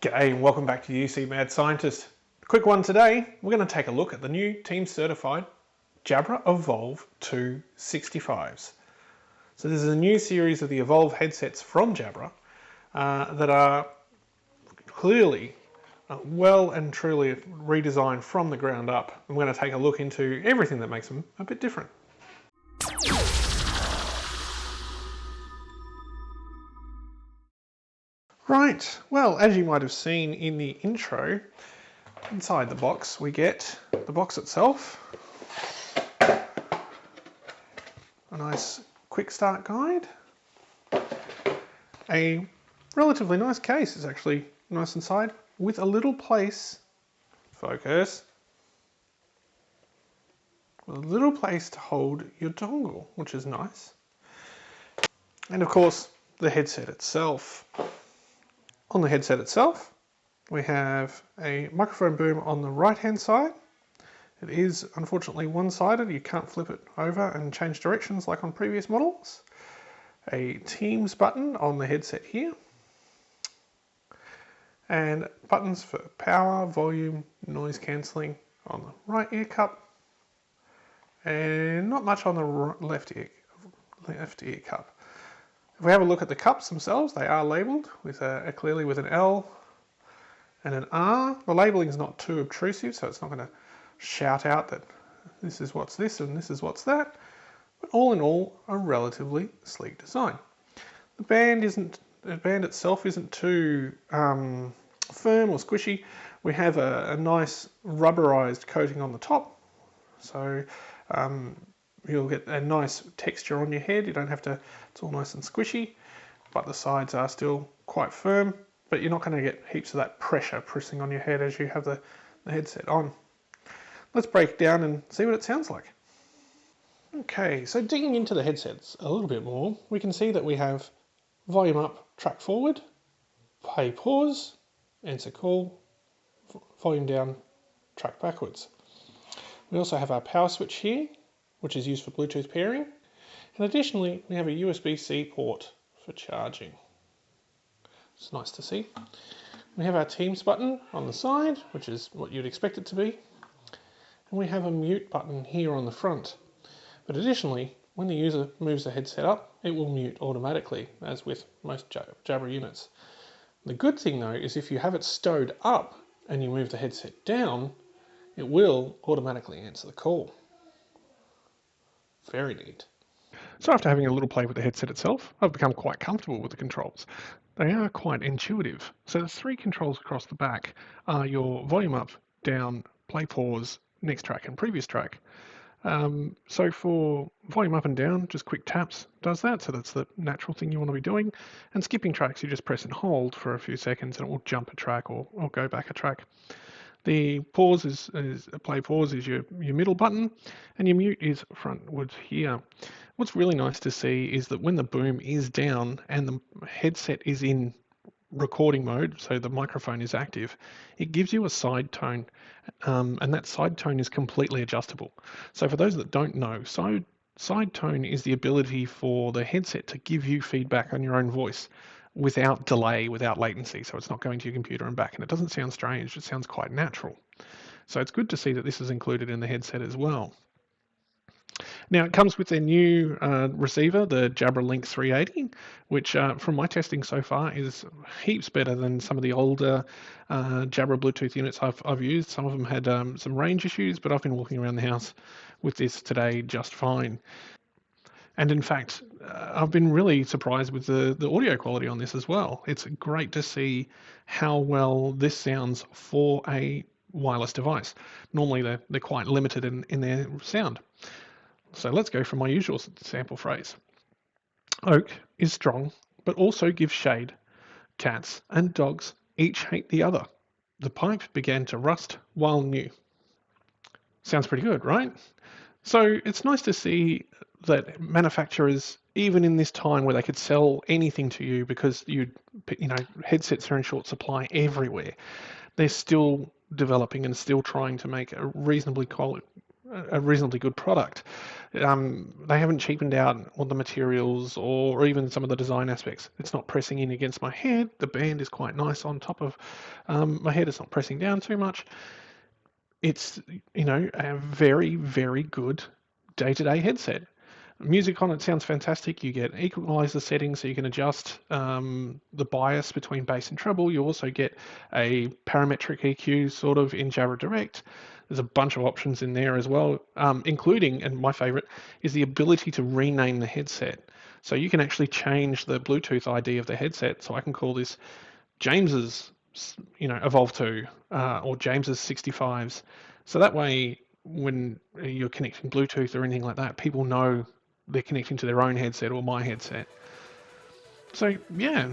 G'day and welcome back to UC Mad Scientist. Quick one today, we're going to take a look at the new team certified Jabra Evolve2 65s. So this is a new series of the Evolve headsets from Jabra that are clearly well and truly redesigned from the ground up. I'm going to take a look into everything that makes them a bit different. Right, well, as you might have seen in the intro, inside the box we get the box itself, a nice quick start guide, a relatively nice case. It's actually nice inside with a little place, focus, with a little place to hold your dongle, which is nice. And of course, the headset itself. On the headset itself, we have a microphone boom on the right hand side. It is unfortunately one-sided, you can't flip it over and change directions like on previous models. A Teams button on the headset here. And buttons for power, volume, noise cancelling on the right ear cup. And not much on the left ear cup. If we have a look at the cups themselves, they are labelled with clearly with an L and an R. The labelling is not too obtrusive, so it's not going to shout out that this is what's this and this is what's that. But all in all, a relatively sleek design. The band itself isn't too firm or squishy. We have a nice rubberized coating on the top, so you'll get a nice texture on your head. You don't have to, it's all nice and squishy, but the sides are still quite firm, but you're not going to get heaps of that pressure pressing on your head as you have the headset on. Let's break it down and see what it sounds like. Okay, so digging into the headsets a little bit more, we can see that we have volume up, track forward, play pause, answer call, volume down, track backwards. We also have our power switch here, which is used for Bluetooth pairing. And additionally, we have a USB-C port for charging. It's nice to see. We have our Teams button on the side, which is what you'd expect it to be. And we have a mute button here on the front. But additionally, when the user moves the headset up, it will mute automatically, as with most Jabra units. The good thing though is if you have it stowed up and you move the headset down, it will automatically answer the call. Very neat. So after having a little play with the headset itself, I've become quite comfortable with the controls. They are quite intuitive. So the three controls across the back are your volume up, down, play, pause, next track and previous track. So for volume up and down, just quick taps does that. So that's the natural thing you want to be doing. And skipping tracks, you just press and hold for a few seconds and it will jump a track or go back a track. The pause is play pause is your middle button, and your mute is frontwards here. What's really nice to see is that when the boom is down and the headset is in recording mode, so the microphone is active, it gives you a side tone, and that side tone is completely adjustable. So for those that don't know, side tone is the ability for the headset to give you feedback on your own voice without delay, without latency, so it's not going to your computer and back, and it doesn't sound strange, it sounds quite natural. So it's good to see that this is included in the headset as well. Now it comes with their new receiver, the Jabra Link 380, which from my testing so far is heaps better than some of the older Jabra Bluetooth units I've used. Some of them had some range issues, but I've been walking around the house with this today just fine. And in fact, I've been really surprised with the audio quality on this as well. It's great to see how well this sounds for a wireless device. Normally they're quite limited in their sound. So let's go from my usual sample phrase. Oak is strong, but also gives shade. Cats and dogs each hate the other. The pipe began to rust while new. Sounds pretty good, right? So it's nice to see that manufacturers, even in this time where they could sell anything to you because headsets are in short supply everywhere, they're still developing and still trying to make a reasonably a reasonably good product. They haven't cheapened out on the materials or even some of the design aspects. It's not pressing in against my head. The band is quite nice on top of my head. It's not pressing down too much. It's, a very, very good day-to-day headset. Music on it sounds fantastic. You get equalizer settings so you can adjust the bias between bass and treble. You also get a parametric EQ sort of in Jabra Direct. There's a bunch of options in there as well, including, and my favorite, is the ability to rename the headset. So you can actually change the Bluetooth ID of the headset. So I can call this James's, Evolve2 or James's 65s. So that way, when you're connecting Bluetooth or anything like that, people know they're connecting to their own headset or my headset. So yeah,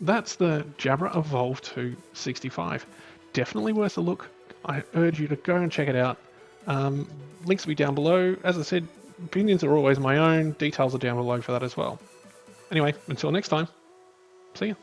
that's the Jabra Evolve2 65. Definitely worth a look. I urge you to go and check it out. Links will be down below. As I said, opinions are always my own. Details are down below for that as well. Anyway, until next time, see ya.